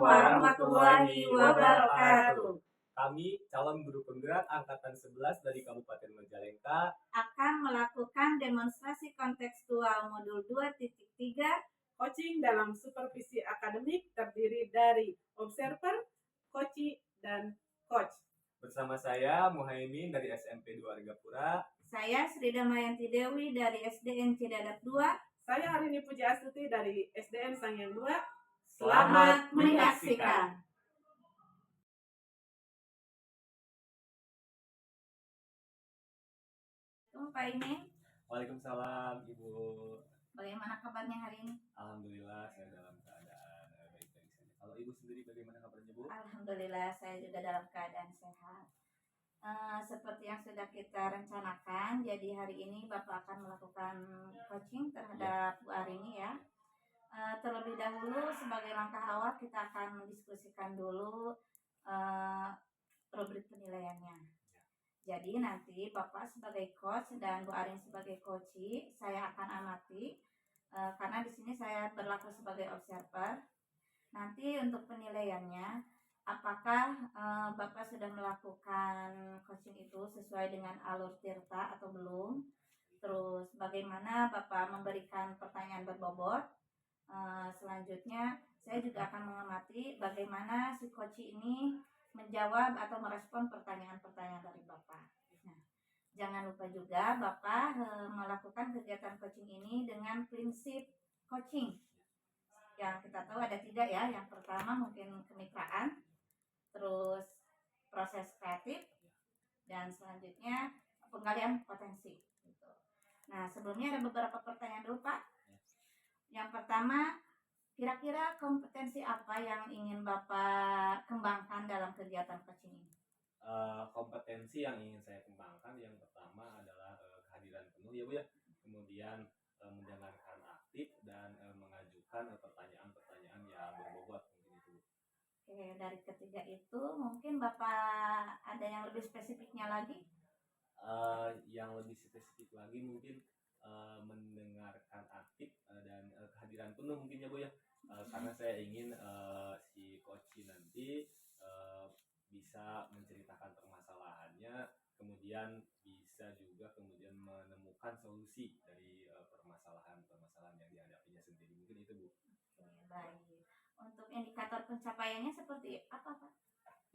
warahmatullahi wabarakatuh. Kami calon guru penggerak angkatan 11 dari Kabupaten Majalengka akan melakukan demonstrasi kontekstual modul 2.3 coaching dalam supervisi akademik terdiri dari observer, coachee, dan coach. Bersama saya Muhaimin dari SMP 2 Argapura. Saya Sri Damayanti Dewi dari SDN Cidadap 2. Saya Harini Puji Astuti dari SDN Sangyang 2. Selamat menyaksikan. Pak Imin. Waalaikumsalam Ibu. Bagaimana kabarnya hari ini? Alhamdulillah saya dalam keadaan baik-baik saja. Kalau Ibu sendiri bagaimana kabarnya Bu? Alhamdulillah saya juga dalam keadaan sehat. Seperti yang sudah kita rencanakan, jadi hari ini Bapak akan melakukan coaching terhadap Bu Arini ya. Terlebih dahulu sebagai langkah awal kita akan mendiskusikan dulu rubrik penilaiannya. Jadi nanti Bapak sebagai coach dan Bu Arin sebagai coachee, saya akan amati karena di sini saya berlaku sebagai observer. Nanti untuk penilaiannya, apakah Bapak sudah melakukan coaching itu sesuai dengan alur tirta atau belum? Terus bagaimana Bapak memberikan pertanyaan berbobot? Selanjutnya saya juga akan mengamati bagaimana si coachee ini menjawab atau merespon pertanyaan-pertanyaan dari Bapak. Nah, jangan lupa juga Bapak melakukan kegiatan coaching ini dengan prinsip coaching. Yang kita tahu ada 3 ya. Yang pertama mungkin kemitraan, terus proses kreatif, dan selanjutnya penggalian potensi. Nah, sebelumnya ada beberapa pertanyaan dulu Pak. Yang pertama, kira-kira kompetensi apa yang ingin Bapak kembangkan dalam kegiatan coaching ini? Kompetensi yang ingin saya kembangkan yang pertama adalah kehadiran penuh ya Bu ya. Kemudian mendengarkan aktif dan mengajukan pertanyaan-pertanyaan yang berbobot mungkin itu. Oke, dari ketiga itu mungkin Bapak ada yang lebih spesifiknya lagi? Yang lebih spesifik lagi mungkin mendengarkan aktif dan kehadiran penuh mungkin ya Bu ya. Karena saya ingin si coach nanti bisa menceritakan permasalahannya, kemudian bisa juga kemudian menemukan solusi dari permasalahan yang dihadapinya sendiri. Mungkin itu Bu. Oke, baik. Untuk indikator pencapaiannya seperti apa Pak?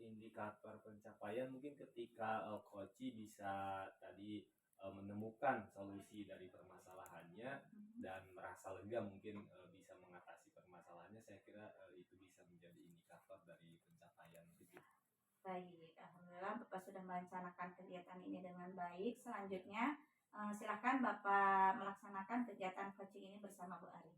Indikator pencapaian mungkin ketika coach bisa tadi menemukan solusi dari permasalahannya dan merasa lega mungkin bisa mengatasi permasalahannya, saya kira itu bisa menjadi indikator dari pencapaian itu. Baik, alhamdulillah Bapak sudah merencanakan kegiatan ini dengan baik. Selanjutnya silakan Bapak melaksanakan kegiatan coaching ini bersama Bu Arin.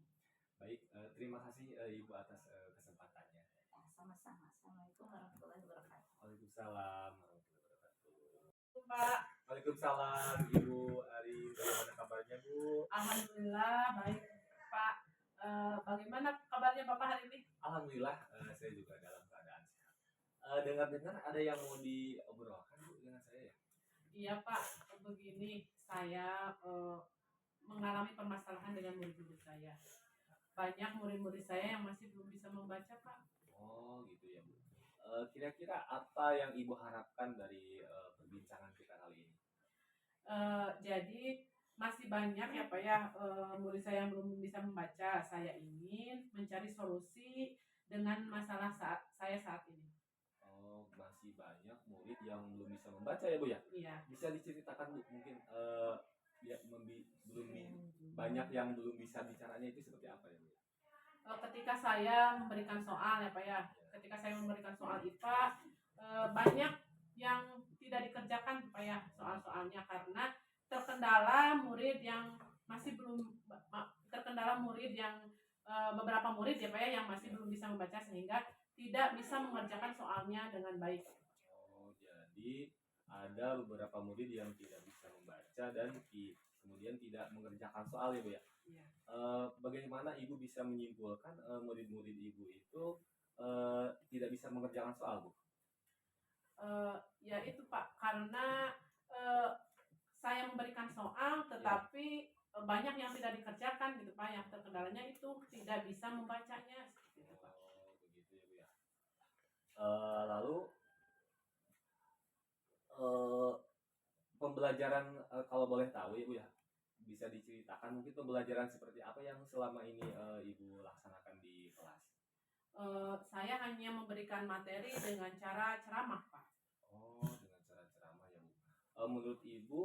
Baik, terima kasih Ibu atas kesempatannya. Ya, sama-sama. Assalamualaikum warahmatullahi wabarakatuh. Waalaikumsalam warahmatullahi wabarakatuh. Pak. Waalaikumsalam Ibu Ari, bagaimana kabarnya Bu? Alhamdulillah baik Pak. Bagaimana kabarnya Bapak hari ini? Alhamdulillah saya juga dalam keadaan sehat. Dengar-dengar ada yang mau diobrolkan Bu dengan saya ya? Iya Pak, begini saya mengalami permasalahan dengan murid-murid saya. Banyak murid-murid saya yang masih belum bisa membaca Pak. Oh gitu ya Bu. Kira-kira apa yang Ibu harapkan dari perbincangan kita kali ini? Jadi masih banyak ya Pak ya murid saya yang belum bisa membaca. Saya ingin mencari solusi dengan masalah saya saat ini. Oh, masih banyak murid yang belum bisa membaca ya Bu ya? Iya. Bisa diceritakan Bu mungkin banyak yang belum bisa bicaranya itu seperti apa ya Bu? Ketika saya memberikan soal ya Pak ya, ketika saya memberikan soal IPA banyak yang tidak dikerjakan Pak ya soal-soalnya karena terkendala murid yang masih belum beberapa murid ya Pak ya yang masih belum bisa membaca sehingga tidak bisa mengerjakan soalnya dengan baik. Oh, jadi ada beberapa murid yang tidak bisa membaca dan kemudian tidak mengerjakan soal ya Bu ya? Iya. Bagaimana Ibu bisa menyimpulkan murid-murid Ibu itu tidak bisa mengerjakan soal Bu? Ya itu Pak, karena saya memberikan soal tetapi banyak yang tidak dikerjakan gitu Pak, yang terkendalanya itu tidak bisa membacanya. Oh begitu ya Bu ya. Lalu eh, pembelajaran, kalau boleh tahu ya Bu ya, bisa diceritakan mungkin pembelajaran seperti apa yang selama ini Ibu laksanakan di kelas? Saya hanya memberikan materi dengan cara ceramah, Pak. Oh, dengan cara ceramah ya Bu. Menurut Ibu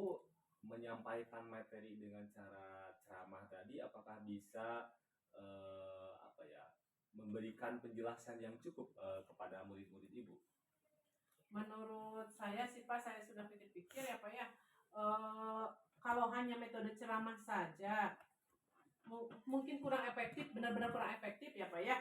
menyampaikan materi dengan cara ceramah tadi apakah bisa apa ya, memberikan penjelasan yang cukup kepada murid-murid Ibu? Menurut saya sih Pak, saya sudah pikir-pikir ya Pak ya, eh, kalau hanya metode ceramah saja mungkin kurang efektif, benar-benar kurang efektif ya Pak ya.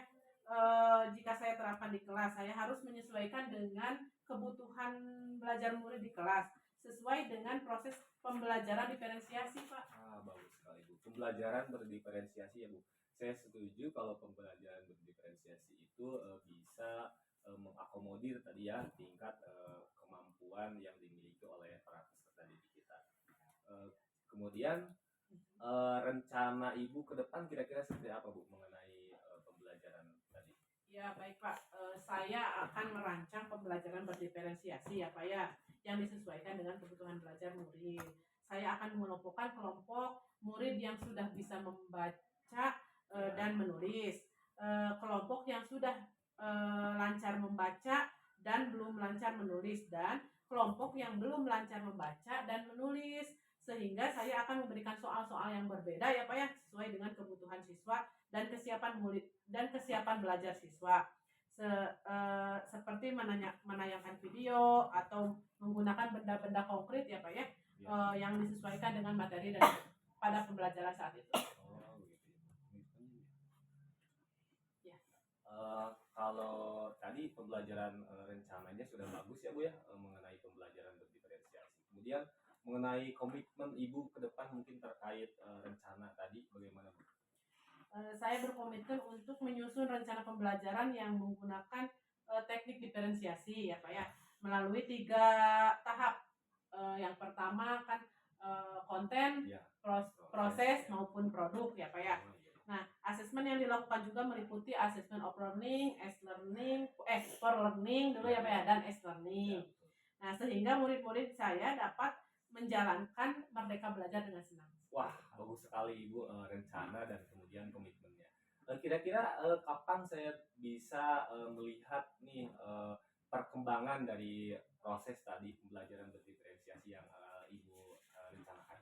Jika saya terapkan di kelas, saya harus menyesuaikan dengan kebutuhan belajar murid di kelas sesuai dengan proses pembelajaran diferensiasi Pak. Bagus sekali Bu. Pembelajaran berdiferensiasi ya Bu. Saya setuju kalau pembelajaran berdiferensiasi itu bisa mengakomodir tadi ya tingkat kemampuan yang dimiliki oleh para peserta didik kita. Kemudian rencana Ibu ke depan kira-kira seperti apa Bu mengenai pembelajaran tadi? Ya baik Pak, saya akan merancang pembelajaran berdiferensiasi ya Pak ya, yang disesuaikan dengan kebutuhan belajar murid. Saya akan mengelompokkan kelompok murid yang sudah bisa membaca dan menulis, kelompok yang sudah lancar membaca dan belum lancar menulis, dan kelompok yang belum lancar membaca dan menulis, sehingga saya akan memberikan soal-soal yang berbeda ya Pak ya, sesuai dengan kebutuhan siswa dan kesiapan murid dan kesiapan belajar siswa. Seperti menayangkan video atau menggunakan benda-benda konkret ya Pak ya, yang disesuaikan dengan materi dan pada pembelajaran saat itu. Oh begitu Ya. Kalau tadi pembelajaran rencananya sudah bagus ya Bu ya mengenai pembelajaran berdiferensiasi. Kemudian mengenai komitmen Ibu ke depan mungkin terkait rencana tadi bagaimana Bu? Saya berkomitmen untuk menyusun rencana pembelajaran yang menggunakan teknik diferensiasi ya Pak ya, melalui 3 tahap. Yang pertama kan konten, Ya. proses maupun produk ya Pak ya. Nah, asesmen yang dilakukan juga meliputi asesmen of learning, for learning dulu ya Pak ya, dan as learning. Nah, sehingga murid-murid saya dapat menjalankan Merdeka Belajar dengan senang. Wah, bagus sekali Ibu rencana dan kemudian komitmennya. Kira-kira kapan saya bisa melihat nih perkembangan dari proses tadi pembelajaran berdiferensiasi yang Ibu rencanakan?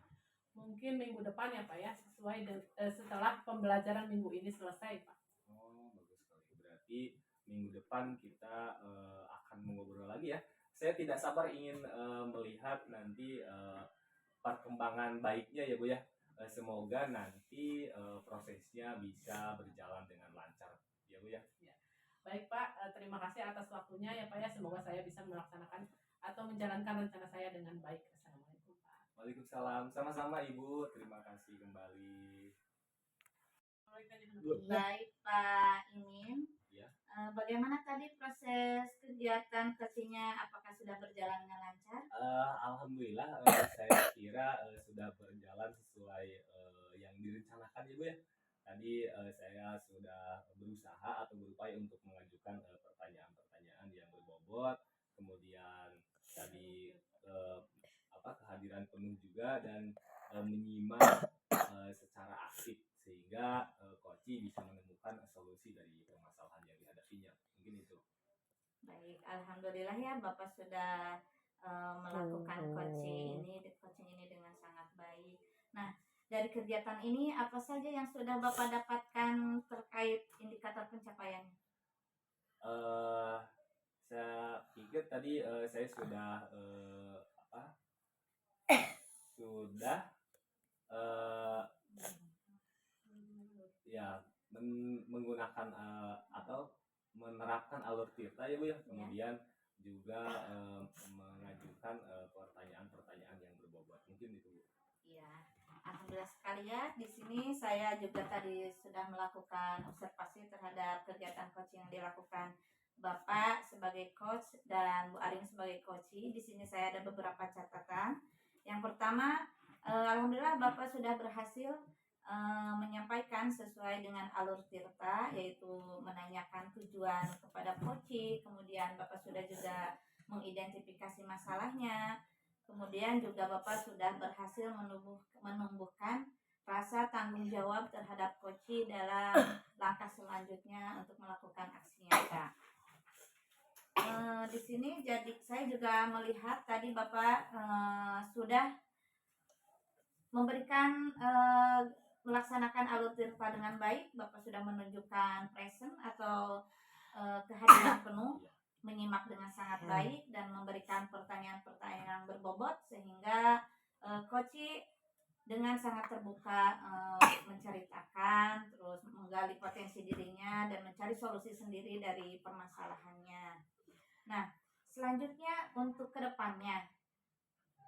Mungkin minggu depan ya Pak ya, sesuai setelah pembelajaran minggu ini selesai Pak. Oh, bagus sekali. Berarti minggu depan kita akan mengobrol lagi ya. Saya tidak sabar ingin melihat nanti perkembangan baiknya ya Bu ya. Semoga nanti prosesnya bisa berjalan dengan lancar ya Bu ya. Ya. Baik Pak, terima kasih atas waktunya ya Pak ya. Semoga saya bisa melaksanakan atau menjalankan rencana saya dengan baik. Assalamualaikum Pak. Waalaikumsalam. Sama-sama Ibu. Terima kasih kembali. Baik Pak Imin. Ya. Bagaimana tadi proses kegiatan coachingnya? Apakah sudah berjalan dengan lancar? Alhamdulillah saya kira sudah berjalan sesuai yang direncanakan ya Bu ya. Tadi saya sudah berusaha atau berupaya untuk mengajukan pertanyaan-pertanyaan yang berbobot, kemudian tadi kehadiran penuh juga dan menyimak secara aktif sehingga Koci bisa menemukan solusi dari permasalahan yang dihadapinya. Mungkin itu. Baik, alhamdulillah ya Bapak sudah melakukan coaching ini dengan sangat baik. Nah, dari kegiatan ini apa saja yang sudah Bapak dapatkan terkait indikator pencapaiannya? Saya pikir tadi saya sudah ya menggunakan atau menerapkan alur tirta ya Bu ya. Kemudian juga mengajukan pertanyaan-pertanyaan yang berbobot. Mungkin itu Bu. Iya, alhamdulillah sekali ya. Di sini saya juga tadi sudah melakukan observasi terhadap kegiatan coaching yang dilakukan Bapak sebagai coach dan Bu Arin sebagai coaching. Di sini saya ada beberapa catatan. Yang pertama, alhamdulillah Bapak sudah berhasil menyampaikan sesuai dengan alur tirta, yaitu menanyakan menanyakan tujuan kepada koci, kemudian Bapak sudah juga mengidentifikasi masalahnya, kemudian juga Bapak sudah berhasil menumbuhkan rasa tanggung jawab terhadap koci dalam langkah selanjutnya untuk melakukan aksi nyata. Di sini jadi saya juga melihat tadi Bapak sudah memberikan melaksanakan alur tirta dengan baik. Bapak sudah menunjukkan present atau kehadiran penuh, menyimak dengan sangat baik dan memberikan pertanyaan-pertanyaan yang berbobot sehingga koci dengan sangat terbuka menceritakan, terus menggali potensi dirinya dan mencari solusi sendiri dari permasalahannya. Nah, selanjutnya untuk kedepannya,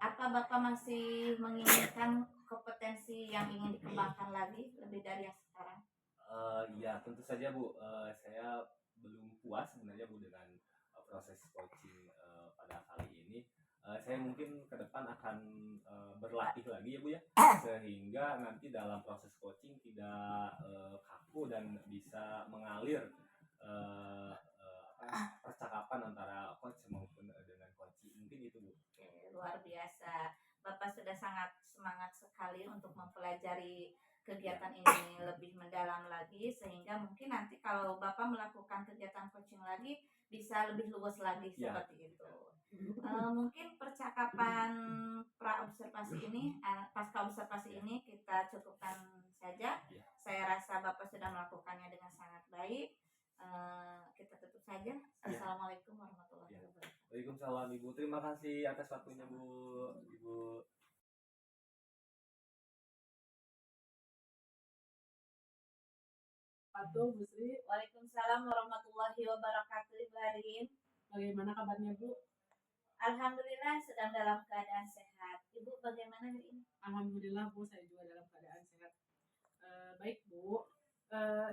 apa Bapak masih menginginkan kompetensi yang ingin dikembangkan lagi lebih dari yang sekarang? Ya tentu saja Bu, saya belum puas sebenarnya Bu dengan proses coaching pada kali ini. Saya mungkin ke depan akan berlatih lagi ya Bu ya, sehingga nanti dalam proses coaching tidak kaku dan bisa mengalir percakapan antara coach maupun dengan coach. Mungkin itu Bu. Oke, luar biasa. Bapak sudah sangat semangat sekali untuk mempelajari kegiatan ini lebih mendalam lagi, sehingga mungkin nanti kalau Bapak melakukan kegiatan coaching lagi bisa lebih luas lagi seperti itu. Mungkin percakapan pra-observasi ini, pasca observasi ini kita cukupkan saja. Saya rasa Bapak sudah melakukannya dengan sangat baik. Kita tutup saja. Assalamualaikum warahmatullahi wabarakatuh. Waalaikumsalam Ibu. Terima kasih atas waktunya Bu. Ibu. Wabarakatuh, Bu Sri. Waalaikumsalam warahmatullahi wabarakatuh, Ibu Arin. Bagaimana kabarnya Bu? Alhamdulillah sedang dalam keadaan sehat. Ibu bagaimana hari ini? Alhamdulillah Bu, saya juga dalam keadaan sehat. Baik Bu,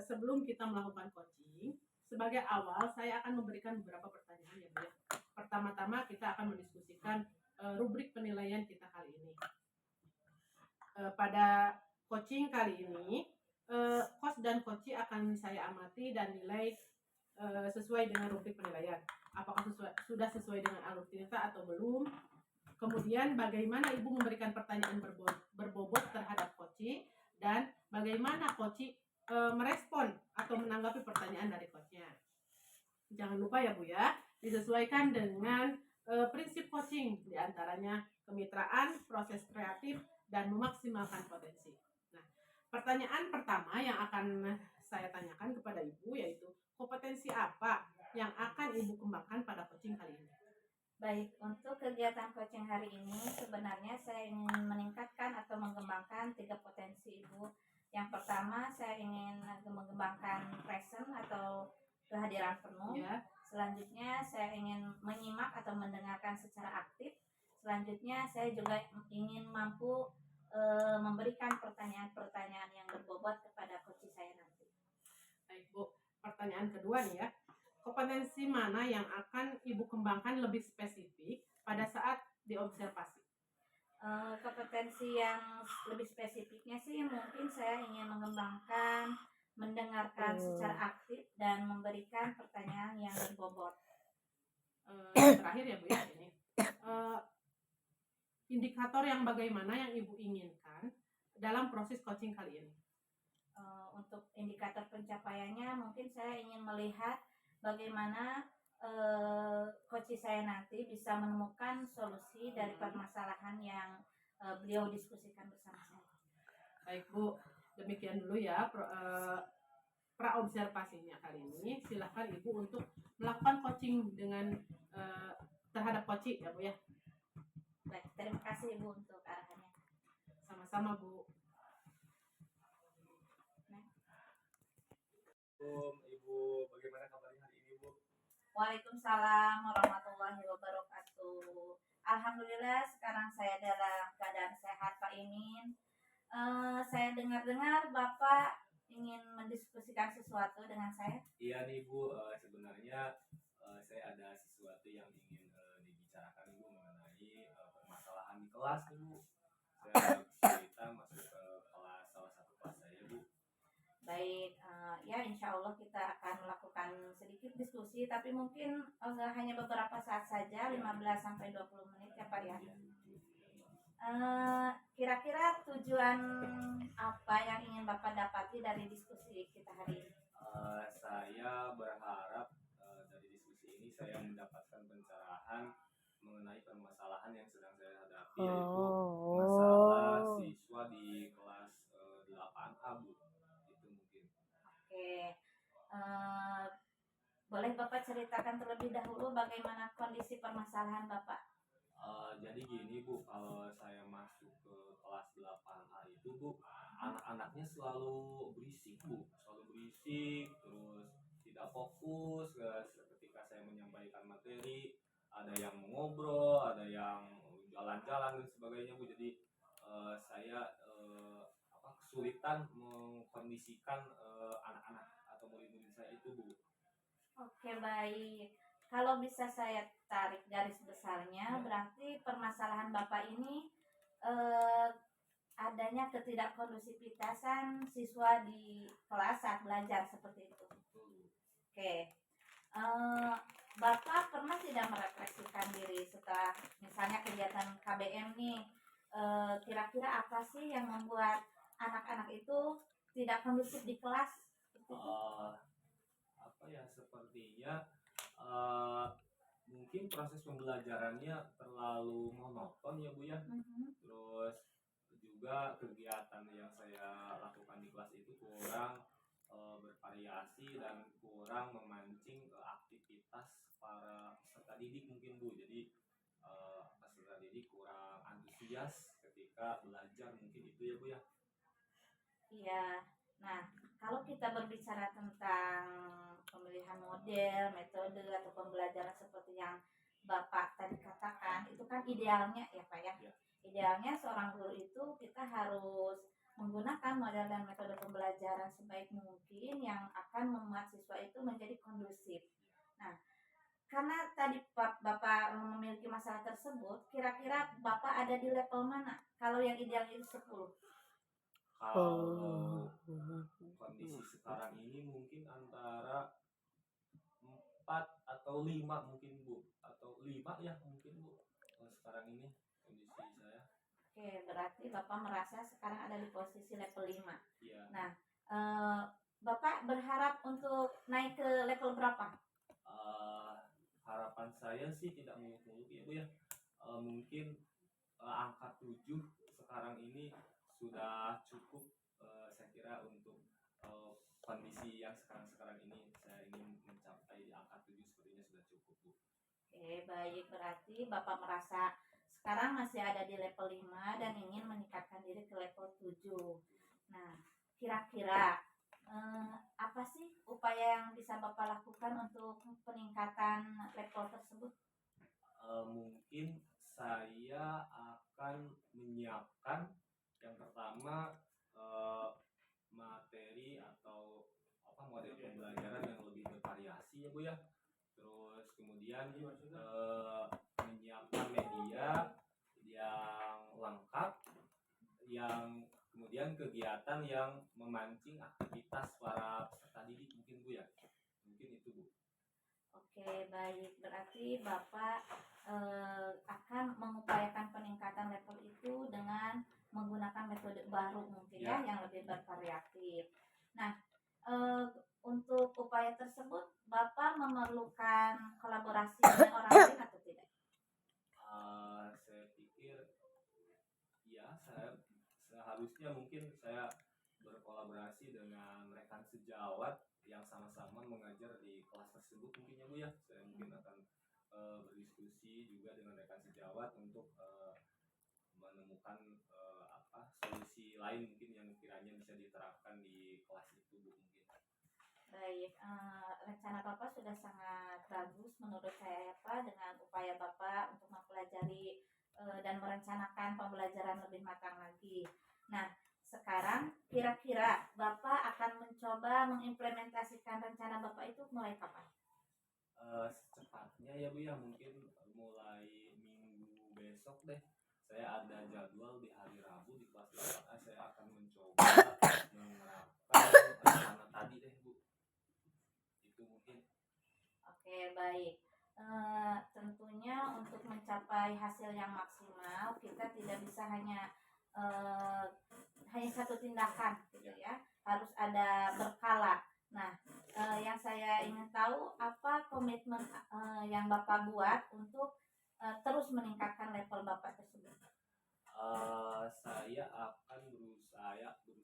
sebelum kita melakukan coaching, sebagai awal saya akan memberikan beberapa pertanyaan ya Bu. Pertama-tama kita akan mendiskusikan rubrik penilaian kita kali ini. Pada coaching kali ini, coach dan coachee akan saya amati dan nilai sesuai dengan rubrik penilaian. Apakah sudah sesuai dengan alur tirta atau belum? Kemudian bagaimana Ibu memberikan pertanyaan berbobot terhadap coachee dan bagaimana coachee merespon atau menanggapi pertanyaan dari coachnya. Jangan lupa ya Bu ya, disesuaikan dengan prinsip coaching, diantaranya kemitraan, proses kreatif, dan memaksimalkan potensi. Nah, pertanyaan pertama yang akan saya tanyakan kepada Ibu yaitu kompetensi apa yang akan Ibu kembangkan pada coaching kali ini? Baik, untuk kegiatan coaching hari ini sebenarnya saya ingin meningkatkan atau mengembangkan 3 potensi Ibu. Yang pertama saya ingin mengembangkan present atau kehadiran penuh. Ya. Selanjutnya saya ingin menyimak atau mendengarkan secara aktif. Selanjutnya saya juga ingin mampu memberikan pertanyaan-pertanyaan yang berbobot kepada coach saya nanti. Baik Bu, pertanyaan kedua nih ya. Kompetensi mana yang akan Ibu kembangkan lebih spesifik pada saat diobservasi? Kompetensi yang lebih spesifiknya sih mungkin saya ingin mengembangkan mendengarkan secara aktif dan memberikan pertanyaan yang berbobot. Terakhir ya Bu ya ini. Indikator yang bagaimana yang Ibu inginkan dalam proses coaching kali ini? Untuk indikator pencapaiannya mungkin saya ingin melihat bagaimana coach saya nanti bisa menemukan solusi dari permasalahan yang beliau diskusikan bersama saya. Baik Bu, demikian dulu ya pra-observasinya kali ini. Silakan Ibu untuk melakukan coaching dengan terhadap coaching ya Bu ya. Baik, terima kasih Ibu untuk arahannya. Sama-sama Bu. Ibu, bagaimana kabarnya hari ini Bu? Waalaikumsalam warahmatullahi wabarakatuh. Alhamdulillah sekarang saya dalam keadaan sehat Pak Imin. Saya dengar-dengar Bapak ingin mendiskusikan sesuatu dengan saya. Iya nih Bu, sebenarnya saya ada sesuatu yang ingin dibicarakan Ibu mengenai permasalahan di kelas nih Bu. Saya cerita masuk ke kelas salah satu kelas saya Bu. Baik, ya insya Allah kita akan melakukan berdiskusi, tapi mungkin hanya beberapa saat saja, 15 sampai 20 menit ya Pak ya. Kira-kira tujuan apa yang ingin Bapak dapati dari diskusi kita hari ini? Saya berharap dari diskusi ini saya mendapatkan pencerahan mengenai permasalahan yang sedang saya hadapi, yaitu masalah siswa di kelas 8A, Bu. Itu mungkin. Oke, boleh Bapak ceritakan terlebih dahulu bagaimana kondisi permasalahan Bapak? Jadi gini Bu, kalau saya masuk ke kelas 8A itu Bu, anak-anaknya selalu berisik Bu, selalu berisik, terus tidak fokus ketika saya menyampaikan materi, ada yang ngobrol, ada yang jalan-jalan dan sebagainya Bu. Jadi saya kesulitan mengkondisikan anak-anak atau murid-murid saya itu Bu. Oke, baik. Kalau bisa saya tarik garis besarnya, berarti permasalahan Bapak ini adanya ketidakkondusivitasan siswa di kelas saat belajar seperti itu. Oke. Bapak pernah tidak merefleksikan diri setelah misalnya kegiatan KBM nih, kira-kira apa sih yang membuat anak-anak itu tidak kondusif di kelas? Sepertinya mungkin proses pembelajarannya terlalu monoton ya Bu ya. Terus juga kegiatan yang saya lakukan di kelas itu kurang bervariasi dan kurang memancing aktivitas para peserta didik mungkin Bu. Jadi peserta didik kurang antusias ketika belajar, mungkin itu ya Bu ya. Iya. Nah, kalau kita berbicara tentang pemilihan model, metode atau pembelajaran seperti yang Bapak tadi katakan, itu kan idealnya ya Pak ya. Idealnya seorang guru itu kita harus menggunakan model dan metode pembelajaran sebaik mungkin yang akan membuat siswa itu menjadi kondusif. Nah, karena tadi Bapak memiliki masalah tersebut, kira-kira Bapak ada di level mana? Kalau yang ideal itu 10. Kalau kondisi sekarang ini mungkin antara 4 atau 5 mungkin Bu, atau 5 ya mungkin Bu. Sekarang ini kondisi saya. Oke, berarti Bapak merasa sekarang ada di posisi level 5. Iya. Nah, Bapak berharap untuk naik ke level berapa? Harapan saya sih tidak muluk-muluk ya Bu ya. Mungkin angka 7 sekarang ini sudah cukup, saya kira untuk kondisi yang sekarang ini. Saya ingin mencapai di angka 7 sepertinya sudah cukup Bu. Oke, baik, berarti Bapak merasa sekarang masih ada di level 5 dan ingin meningkatkan diri ke level 7. Nah, kira-kira apa sih upaya yang bisa Bapak lakukan untuk peningkatan level tersebut? Mungkin saya akan menyiapkan yang pertama materi atau model pembelajaran yang lebih bervariasi ya Bu ya. Terus kemudian menyiapkan media yang lengkap, yang kemudian kegiatan yang memancing aktivitas para peserta didik mungkin Bu ya. Mungkin itu Bu. Oke, baik, berarti Bapak akan mengupayakan peningkatan level itu dengan menggunakan metode baru mungkin ya yang lebih bervariatif. Nah, untuk upaya tersebut Bapak memerlukan kolaborasi dengan orang lain atau tidak? Saya pikir ya, saya seharusnya mungkin saya berkolaborasi dengan rekan sejawat yang sama-sama mengajar di kelas tersebut mungkin ya Bu ya. Saya mungkin akan berdiskusi juga dengan rekan sejawat untuk menemukan solusi lain mungkin yang kiranya bisa diterapkan di kelas itu Bu mungkin. Baik, rencana Bapak sudah sangat bagus menurut saya ya Pak, dengan upaya Bapak untuk mempelajari dan merencanakan pembelajaran lebih matang lagi. Nah, sekarang kira-kira Bapak akan mencoba mengimplementasikan rencana Bapak itu mulai kapan? Secepatnya ya Bu ya, mungkin mulai minggu besok deh. Saya ada jadwal di hari Rabu di kelas 8A. Saya akan mencoba menerapkan rencana tadi deh Bu. Itu mungkin. Oke, Oke, baik. Tentunya untuk mencapai hasil yang maksimal, kita tidak bisa eh, hanya satu tindakan, gitu ya. Harus ada berkala. Nah, yang saya ingin tahu apa komitmen yang Bapak buat untuk terus meningkatkan level Bapak tersebut. Saya akan berusaha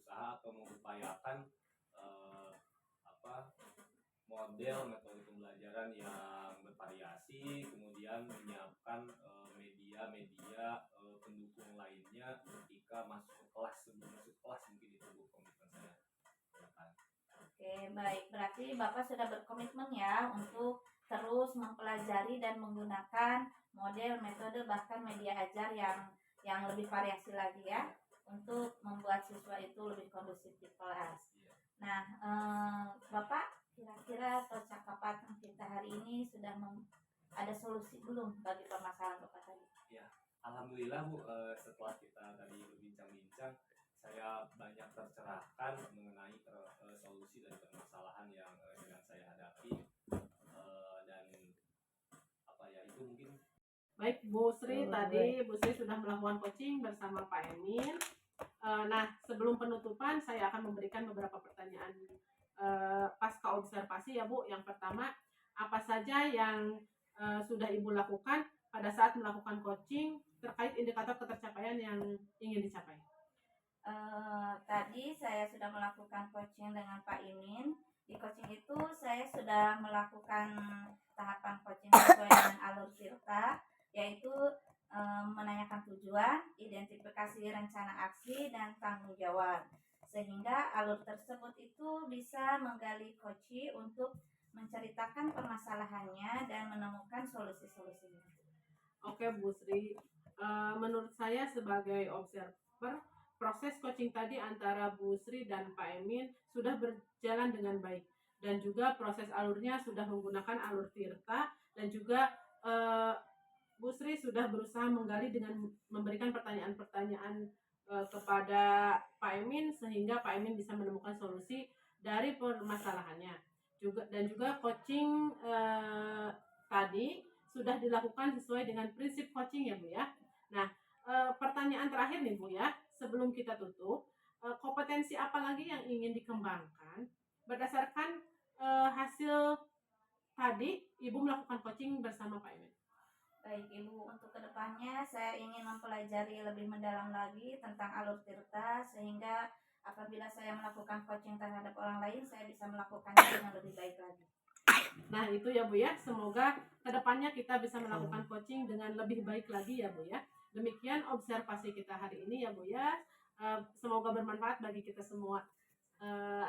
atau mengupayakan apa model metode pembelajaran yang bervariasi, kemudian menyiapkan media-media pendukung lainnya ketika masuk kelas, sebelum masuk kelas mungkin itu Bu komitmen saya. Ya kan? Oke, baik. Berarti Bapak sudah berkomitmen ya untuk terus mempelajari dan menggunakan model, metode, bahkan media ajar yang lebih variasi lagi ya, untuk membuat siswa itu lebih kondusif di kelas. Iya. Nah, Bapak kira-kira percakapan kita hari ini sudah ada solusi belum bagi permasalahan Bapak tadi? Ya, alhamdulillah Bu, setelah kita tadi berbincang-bincang, saya banyak tercerahkan mengenai solusi dari permasalahan yang sedang saya hadapi. Dan apa ya, itu mungkin. Baik Bu Sri, tadi Bu Sri sudah melakukan coaching bersama Pak Emin. Nah, sebelum penutupan saya akan memberikan beberapa pertanyaan pasca observasi ya Bu. Yang pertama, apa saja yang sudah Ibu lakukan pada saat melakukan coaching terkait indikator ketercapaian yang ingin dicapai? Tadi saya sudah melakukan coaching dengan Pak Imin. Di coaching itu saya sudah melakukan tahapan coaching sesuai dengan alur Tirta, yaitu menanyakan tujuan, identifikasi rencana aksi, dan tanggung jawab. Sehingga alur tersebut itu bisa menggali coach untuk menceritakan permasalahannya dan menemukan solusi-solusinya. Oke Bu Sri, menurut saya sebagai observer, proses coaching tadi antara Bu Sri dan Pak Emin sudah berjalan dengan baik, dan juga proses alurnya sudah menggunakan alur Tirta, dan juga Bu Sri sudah berusaha menggali dengan memberikan pertanyaan-pertanyaan kepada Pak Emin, sehingga Pak Emin bisa menemukan solusi dari permasalahannya. Dan juga coaching tadi sudah dilakukan sesuai dengan prinsip coaching ya Bu ya. Nah, pertanyaan terakhir nih Bu ya, sebelum kita tutup, kompetensi apa lagi yang ingin dikembangkan berdasarkan hasil tadi Ibu melakukan coaching bersama Pak Emin? Baik Ibu, untuk kedepannya saya ingin mempelajari lebih mendalam lagi tentang alur Tirta, sehingga apabila saya melakukan coaching terhadap orang lain, saya bisa melakukannya dengan lebih baik lagi. Nah itu ya Bu ya, semoga kedepannya kita bisa melakukan coaching dengan lebih baik lagi ya Bu ya. Demikian observasi kita hari ini ya Bu ya. Semoga bermanfaat bagi kita semua.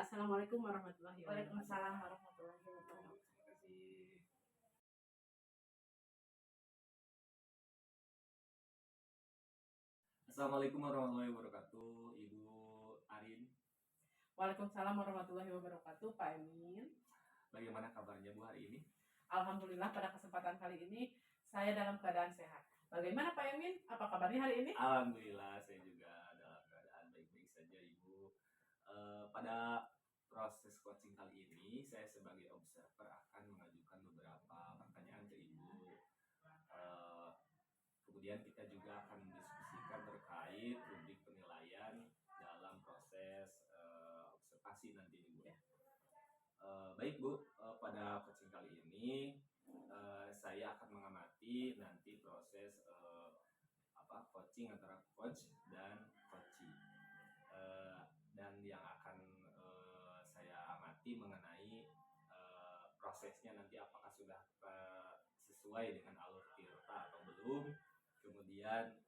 Assalamualaikum warahmatullahi wabarakatuh. Waalaikumsalam warahmatullahi wabarakatuh. Assalamualaikum warahmatullahi wabarakatuh, Ibu Arin. Waalaikumsalam warahmatullahi wabarakatuh, Pak Emin. Bagaimana kabarnya Bu hari ini? Alhamdulillah pada kesempatan kali ini saya dalam keadaan sehat. Bagaimana Pak Emin? Apa kabarnya hari ini? Alhamdulillah saya juga dalam keadaan baik-baik saja Ibu. Pada proses coaching kali ini saya sebagai observer akan mengajukan beberapa pertanyaan ke Ibu. Kemudian kita juga akan mendiskusikan terkait rubrik penilaian dalam proses observasi nanti Ibu ya. Baik Bu, pada coaching kali ini saya akan mengamati nanti proses coaching antara coach dan coachee, dan yang akan saya amati mengenai prosesnya nanti apakah sudah sesuai dengan alur Tirta atau belum. Kemudian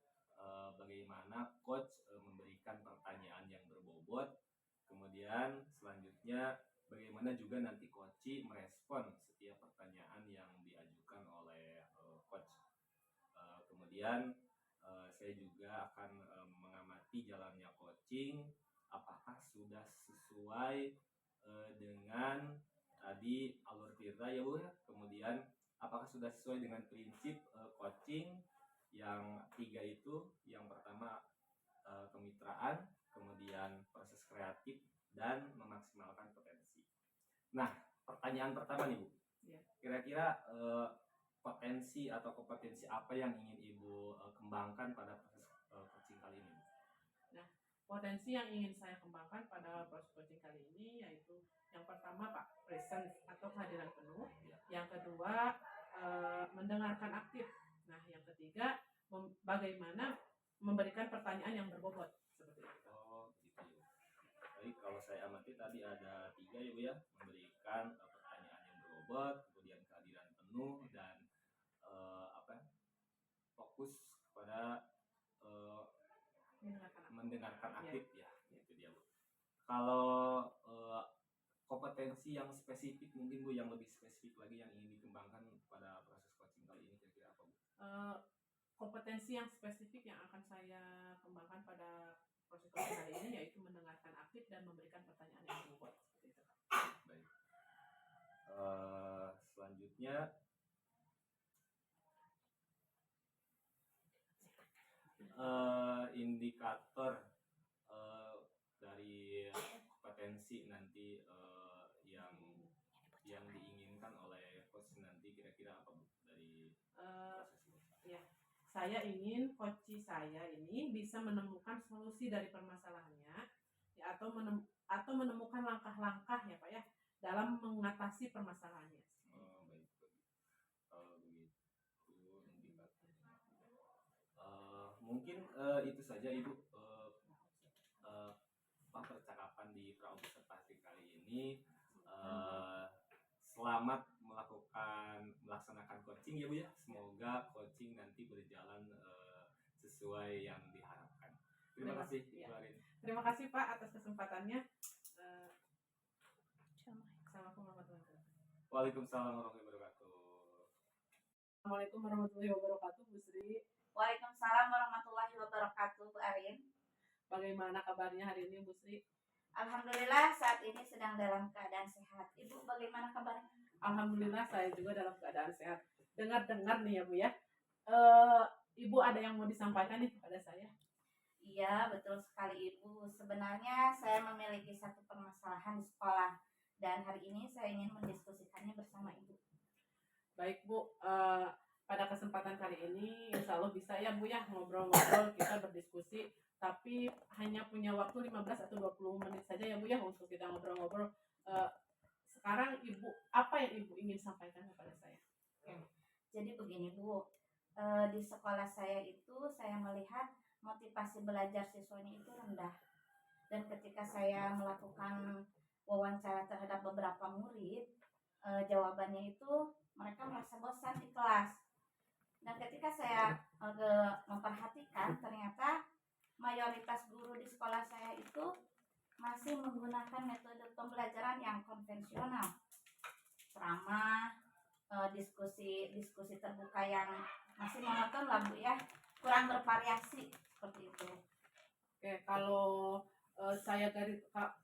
bagaimana coach memberikan pertanyaan yang berbobot. Kemudian selanjutnya bagaimana juga nanti coachee merespon setiap pertanyaan yang diajukan oleh coach. Kemudian saya juga akan mengamati jalannya coaching, apakah sudah sesuai dengan tadi alur Tirta ya Bu ya. Kemudian apakah sudah sesuai dengan prinsip coaching yang 3 itu. Yang pertama kemitraan, kemudian proses kreatif, dan memaksimalkan potensi. Nah, pertanyaan pertama nih Bu. Ya. kira-kira potensi atau kompetensi apa yang ingin Ibu kembangkan pada proses coaching kali ini? Potensi yang ingin saya kembangkan pada proses coaching kali ini yaitu yang pertama Pak, presence atau kehadiran penuh. Yang kedua, mendengarkan aktif. Nah, yang ketiga, bagaimana memberikan pertanyaan yang berbobot seperti itu. Oh, gitu ya. Baik, kalau saya amati tadi ada 3 ya Bu ya, memberikan pertanyaan yang berbobot, kemudian kehadiran penuh dan fokus kepada mendengarkan aktif ya, itu dia Bu. Kalau kompetensi yang spesifik mungkin Bu, yang lebih spesifik lagi yang ingin dikembangkan pada proses coaching kali ini kira-kira apa Bu? Kompetensi yang spesifik yang akan saya kembangkan pada proses coaching kali ini yaitu mendengarkan aktif dan memberikan pertanyaan yang berbobot seperti itu. Baik. Selanjutnya indikator dari kompetensi nanti yang diinginkan oleh coach nanti kira-kira apa Bu dari proses ini? Ya, saya ingin coach saya ini bisa menemukan solusi dari permasalahannya ya, atau menemukan langkah-langkah ya Pak ya dalam mengatasi permasalahannya. Baik. Kalau begitu indikatornya. Mungkin itu saja Ibu percakapan di praobservasi kali ini. Selamat melaksanakan coaching ya Bu ya. Semoga coaching nanti berjalan sesuai yang diharapkan. Terima kasih Ibu Arin. Terima kasih Pak atas kesempatannya. Assalamualaikum warahmatullahi wabarakatuh. Waalaikumsalam warahmatullahi wabarakatuh. Assalamualaikum warahmatullahi wabarakatuh Bu Sri. Waalaikumsalam warahmatullahi wabarakatuh, Bu Arin. Bagaimana kabarnya hari ini Bu Sri? Alhamdulillah saat ini sedang dalam keadaan sehat. Ibu bagaimana kabarnya? Alhamdulillah saya juga dalam keadaan sehat. Dengar-dengar nih ya Bu ya. Ibu ada yang mau disampaikan nih kepada saya? Iya, betul sekali Ibu. Sebenarnya saya memiliki satu permasalahan di sekolah dan hari ini saya ingin mendiskusikannya bersama Ibu. Baik Bu, pada kesempatan kali ini insya Allah bisa ya Bu ya ngobrol-ngobrol, kita berdiskusi, tapi hanya punya waktu 15 atau 20 menit saja ya Bu ya untuk kita ngobrol-ngobrol. Sekarang Ibu, apa yang Ibu ingin sampaikan kepada saya? Jadi begini Bu, di sekolah saya itu saya melihat motivasi belajar siswanya itu rendah. Dan ketika saya melakukan wawancara terhadap beberapa murid, jawabannya itu mereka merasa bosan di kelas. Dan ketika saya memperhatikan, ternyata mayoritas guru di sekolah saya itu masih menggunakan metode pembelajaran yang konvensional, ceramah, diskusi terbuka yang masih monoton lah Bu ya, kurang bervariasi seperti itu. Oke, kalau saya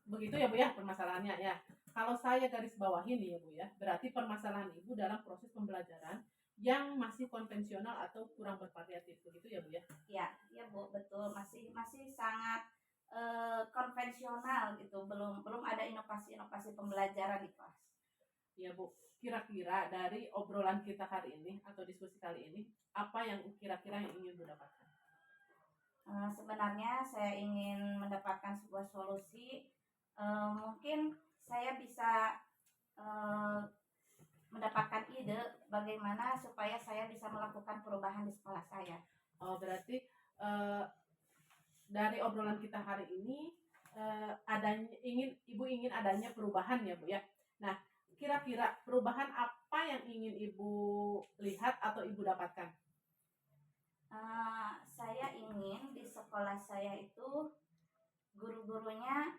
begitu ya Bu ya permasalahannya ya. Kalau saya garis bawahi nih ya Bu ya, berarti permasalahan Ibu dalam proses pembelajaran yang masih konvensional atau kurang bervariatif, begitu ya Bu ya? Iya Bu, betul, masih sangat konvensional gitu, belum ada inovasi pembelajaran di kelas. Ya Bu, kira-kira dari obrolan kita hari ini atau diskusi kali ini, apa yang kira-kira yang ingin Bu dapatkan? Sebenarnya saya ingin mendapatkan sebuah solusi, mungkin saya bisa mendapatkan ide bagaimana supaya saya bisa melakukan perubahan di sekolah saya. Oh, berarti dari obrolan kita hari ini Ibu ingin adanya perubahan ya Bu ya. Nah, kira-kira perubahan apa yang ingin Ibu lihat atau Ibu dapatkan? Saya ingin di sekolah saya itu guru-gurunya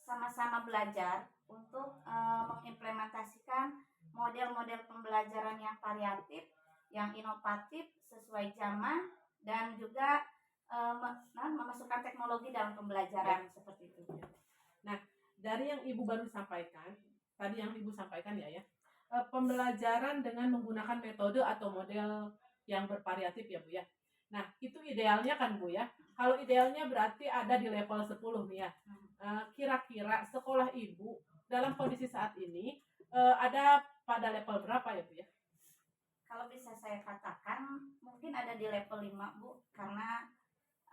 sama-sama belajar untuk mengimplementasikan model-model pembelajaran yang variatif, yang inovatif, sesuai zaman, dan juga memasukkan teknologi dalam pembelajaran seperti itu. Nah, dari yang Ibu baru sampaikan, tadi yang Ibu sampaikan ya, pembelajaran dengan menggunakan metode atau model yang bervariatif ya Bu ya. Nah, itu idealnya kan Bu ya. Kalau idealnya berarti ada di level 10 nih ya. Kira-kira sekolah Ibu dalam kondisi saat ini ada pada level berapa ya Bu ya? Kalau bisa saya katakan mungkin ada di level 5 Bu, karena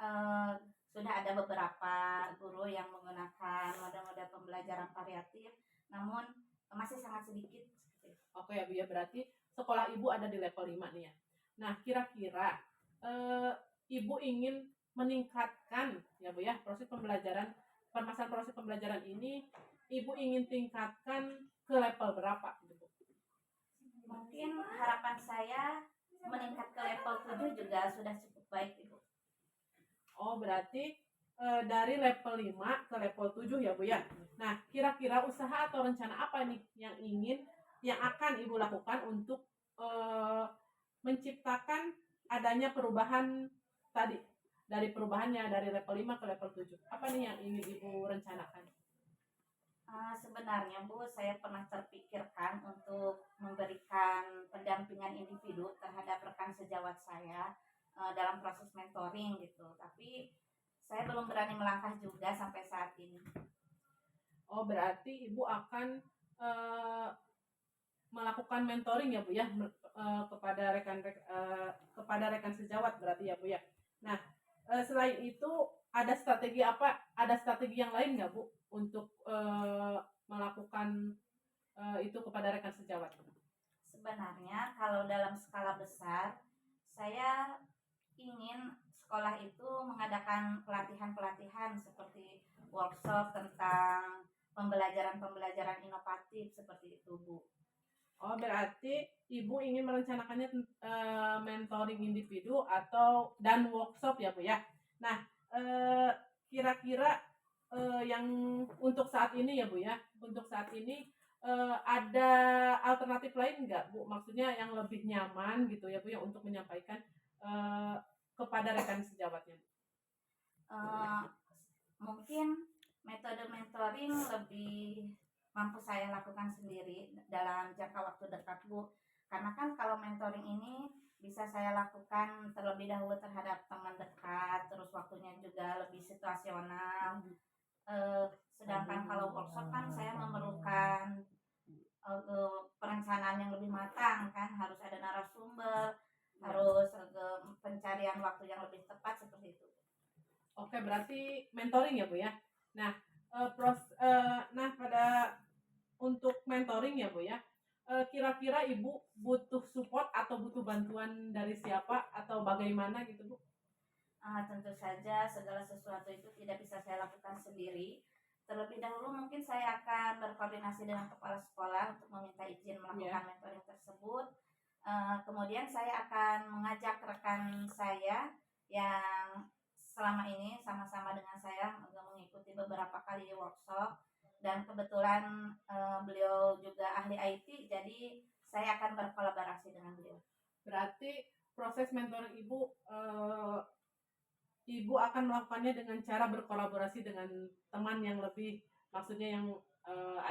eh, sudah ada beberapa guru yang menggunakan model-model pembelajaran variatif, namun masih sangat sedikit. Oke ya Bu ya, berarti sekolah Ibu ada di level 5 nih ya. Nah, kira-kira Ibu ingin meningkatkan ya Bu ya proses pembelajaran, permasalahan proses pembelajaran ini Ibu ingin tingkatkan ke level berapa gitu Bu? Mungkin harapan saya meningkat ke level 7 juga sudah cukup baik Ibu. Oh, berarti dari level 5 ke level 7 ya Bu ya. Nah, kira-kira usaha atau rencana apa nih yang akan Ibu lakukan untuk menciptakan adanya perubahan tadi, dari perubahannya dari level 5 ke level 7? Apa nih yang ingin Ibu rencanakan? Sebenarnya Bu, saya pernah terpikirkan untuk memberikan pendampingan individu terhadap rekan sejawat saya dalam proses mentoring gitu. Tapi saya belum berani melangkah juga sampai saat ini. Oh, berarti Ibu akan melakukan mentoring ya Bu ya, kepada kepada rekan sejawat berarti ya Bu ya. Nah, selain itu ada strategi apa? Ada strategi yang lain nggak Bu untuk melakukan itu kepada rekan sejawat? Sebenarnya kalau dalam skala besar, saya ingin sekolah itu mengadakan pelatihan-pelatihan seperti workshop tentang pembelajaran-pembelajaran inovatif seperti itu Bu. Oh, berarti Ibu ingin merencanakannya mentoring individu dan workshop ya Bu ya. Nah, kira-kira yang untuk saat ini ya Bu ya, untuk saat ini ada alternatif lain nggak Bu? Maksudnya yang lebih nyaman gitu ya Bu ya untuk menyampaikan kepada rekan sejawatnya. Mungkin metode mentoring lebih mampu saya lakukan sendiri dalam jangka waktu dekat Bu, karena kan kalau mentoring ini bisa saya lakukan terlebih dahulu terhadap teman dekat, terus waktunya juga lebih situasional. Sedangkan kalau workshop kan saya memerlukan perencanaan yang lebih matang, kan harus ada narasumber, harus pencarian waktu yang lebih tepat seperti itu. Oke, berarti mentoring ya Bu ya. Nah, untuk mentoring ya Bu ya, kira-kira Ibu butuh support atau butuh bantuan dari siapa atau bagaimana gitu Bu? Tentu saja segala sesuatu itu tidak bisa saya lakukan sendiri. Terlebih dahulu mungkin saya akan berkoordinasi dengan kepala sekolah untuk meminta izin melakukan mentoring tersebut. Kemudian saya akan mengajak rekan saya yang selama ini sama-sama dengan saya mengikuti beberapa kali workshop, dan kebetulan beliau juga ahli IT, jadi saya akan berkolaborasi dengan beliau. Berarti proses mentoring Ibu akan melakukannya dengan cara berkolaborasi dengan teman yang lebih, maksudnya yang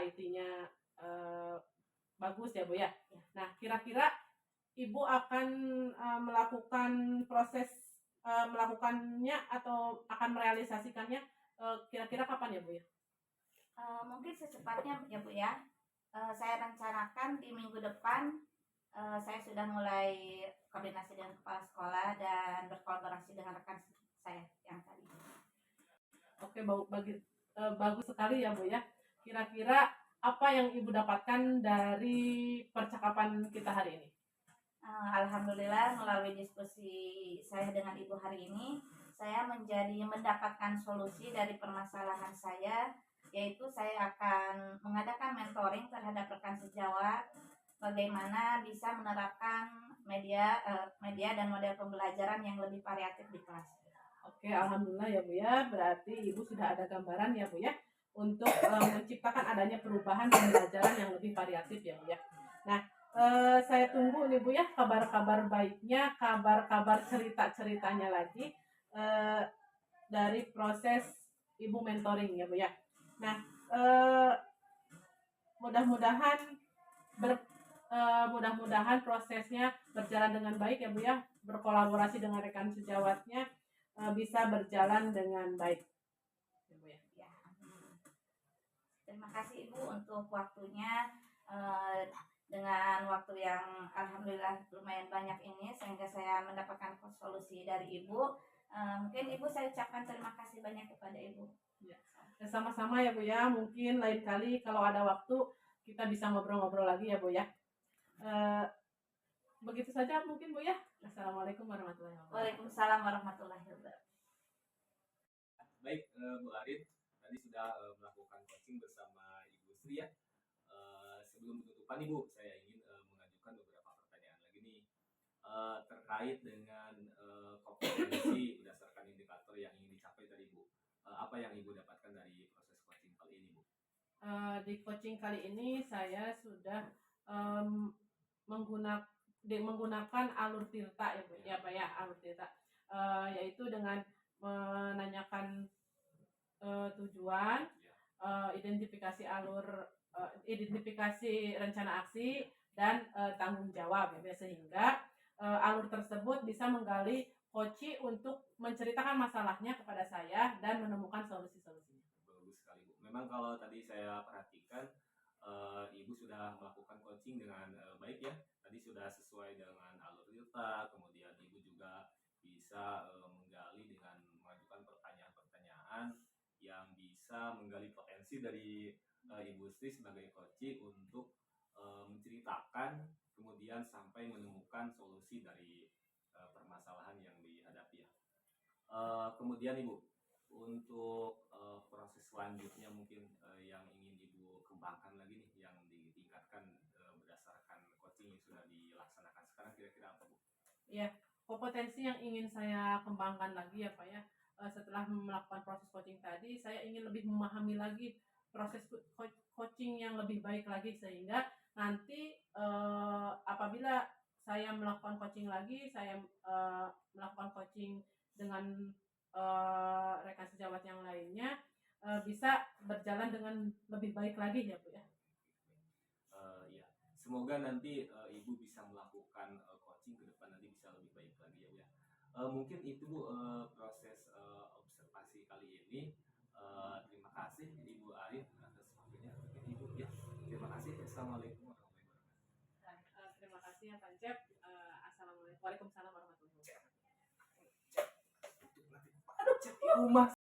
IT-nya bagus ya Bu ya. Nah, kira-kira Ibu akan melakukannya atau akan merealisasikannya kira-kira kapan ya Bu ya? Mungkin secepatnya ya Bu ya. Saya rencanakan di minggu depan saya sudah mulai koordinasi dengan kepala sekolah dan berkolaborasi dengan rekan saya yang tadi. Oke, bagus sekali ya Bu ya. Kira-kira apa yang Ibu dapatkan dari percakapan kita hari ini? Alhamdulillah melalui diskusi saya dengan Ibu hari ini, saya mendapatkan solusi dari permasalahan saya, yaitu saya akan mengadakan mentoring terhadap rekan sejawat bagaimana bisa menerapkan media dan model pembelajaran yang lebih variatif di kelas. Oke, alhamdulillah ya Bu ya. Berarti Ibu sudah ada gambaran ya Bu ya untuk menciptakan adanya perubahan pembelajaran yang lebih variatif ya Bu ya. Nah, saya tunggu nih Bu ya kabar-kabar baiknya, kabar-kabar cerita-ceritanya lagi dari proses Ibu mentoring ya Bu ya. Nah, mudah-mudahan prosesnya berjalan dengan baik ya Bu ya, berkolaborasi dengan rekan sejawatnya bisa berjalan dengan baik ya Bu ya. Terima kasih Ibu untuk waktunya. dengan waktu yang alhamdulillah lumayan banyak ini sehingga saya mendapatkan solusi dari ibu. Mungkin ibu saya ucapkan terima kasih banyak kepada ibu. Ya. Sama-sama ya Bu ya, mungkin lain kali kalau ada waktu kita bisa ngobrol-ngobrol lagi ya Bu ya. Begitu saja mungkin Bu ya. Assalamualaikum warahmatullahi wabarakatuh. Waalaikumsalam warahmatullahi wabarakatuh. Baik, Bu Arin, tadi sudah melakukan coaching bersama Ibu Sri ya. Sebelum penutupan nih Bu, saya ingin mengajukan beberapa pertanyaan lagi nih terkait dengan kompetensi berdasarkan indikator yang ingin dicapai tadi Bu. Apa yang Ibu dapatkan dari proses coaching kali ini Bu? Di coaching kali ini saya sudah menggunakan alur tirta ya Bu, ya Pak ya, alur tirta, yaitu dengan menanyakan tujuan, identifikasi identifikasi rencana aksi dan tanggung jawab ya, sehingga alur tersebut bisa menggali coach untuk menceritakan masalahnya kepada saya dan menemukan solusi-solusinya. Bagus sekali Bu. Memang kalau tadi saya perhatikan Ibu sudah melakukan coaching dengan baik ya. Tadi sudah sesuai dengan alur tirta, kemudian Ibu juga bisa menggali dengan mengajukan pertanyaan-pertanyaan yang bisa menggali potensi dari Ibu Sri sebagai coach untuk menceritakan kemudian sampai menemukan solusi dari permasalahan yang dihadapi ya. Kemudian Ibu, untuk proses selanjutnya mungkin yang ingin Ibu kembangkan lagi nih yang ditingkatkan berdasarkan coaching yang sudah dilaksanakan sekarang kira-kira apa Bu? Ya, kompetensi yang ingin saya kembangkan lagi ya Pak ya, setelah melakukan proses coaching tadi, saya ingin lebih memahami lagi proses coaching yang lebih baik lagi, sehingga nanti apabila saya melakukan coaching lagi, saya melakukan coaching dengan rekan sejawat yang lainnya, bisa berjalan dengan lebih baik lagi ya Bu ya. Ya, semoga nanti Ibu bisa melakukan coaching ke depan nanti bisa lebih baik lagi ya Bu ya. Mungkin itu Bu proses observasi kali ini. Terima kasih Ibu Arin atas waktunya. Ibu ya. Terima kasih. Assalamualaikum warahmatullahi wabarakatuh. Terima kasih ya Pak Cep. Assalamualaikum. Waalaikumsalam warahmatullahi wabarakatuh. Rumah